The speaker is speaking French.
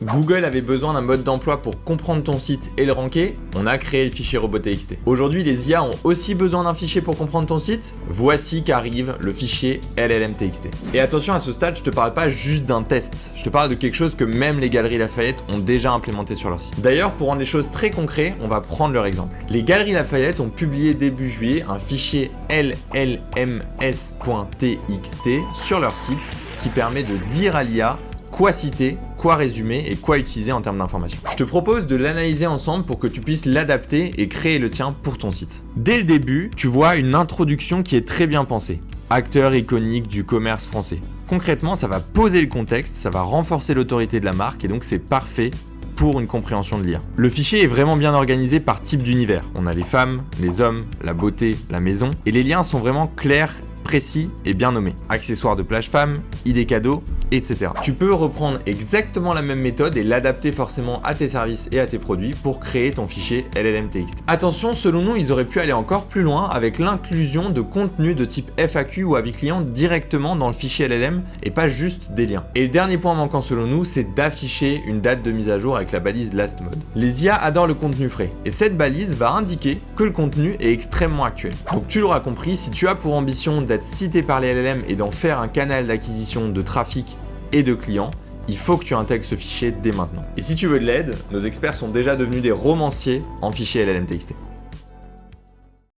Google avait besoin d'un mode d'emploi pour comprendre ton site et le ranker, on a créé le fichier robot.txt. Aujourd'hui, les IA ont aussi besoin d'un fichier pour comprendre ton site. Voici qu'arrive le fichier LLM.txt. Et attention, à ce stade, je te parle pas juste d'un test, je te parle de quelque chose que même les Galeries Lafayette ont déjà implémenté sur leur site. D'ailleurs, pour rendre les choses très concrètes, on va prendre leur exemple. Les Galeries Lafayette ont publié début juillet un fichier LLMS.txt sur leur site qui permet de dire à l'IA quoi citer, quoi résumer et quoi utiliser en termes d'information. Je te propose de l'analyser ensemble pour que tu puisses l'adapter et créer le tien pour ton site. Dès le début, tu vois une introduction qui est très bien pensée. Acteur iconique du commerce français. Concrètement, ça va poser le contexte, ça va renforcer l'autorité de la marque et donc c'est parfait pour une compréhension de l'IA. Le fichier est vraiment bien organisé par type d'univers. On a les femmes, les hommes, la beauté, la maison et les liens sont vraiment clairs, précis et bien nommés. Accessoires de plage femme, idées cadeaux, etc. Tu peux reprendre exactement la même méthode et l'adapter forcément à tes services et à tes produits pour créer ton fichier LLM.txt. Attention, selon nous, ils auraient pu aller encore plus loin avec l'inclusion de contenus de type FAQ ou avis client directement dans le fichier LLM et pas juste des liens. Et le dernier point manquant selon nous, c'est d'afficher une date de mise à jour avec la balise Last Mode. Les IA adorent le contenu frais et cette balise va indiquer que le contenu est extrêmement actuel. Donc tu l'auras compris, si tu as pour ambition d'être cité par les LLM et d'en faire un canal d'acquisition de trafic et de clients, il faut que tu intègres ce fichier dès maintenant. Et si tu veux de l'aide, nos experts sont déjà devenus des romanciers en fichier LLM.txt.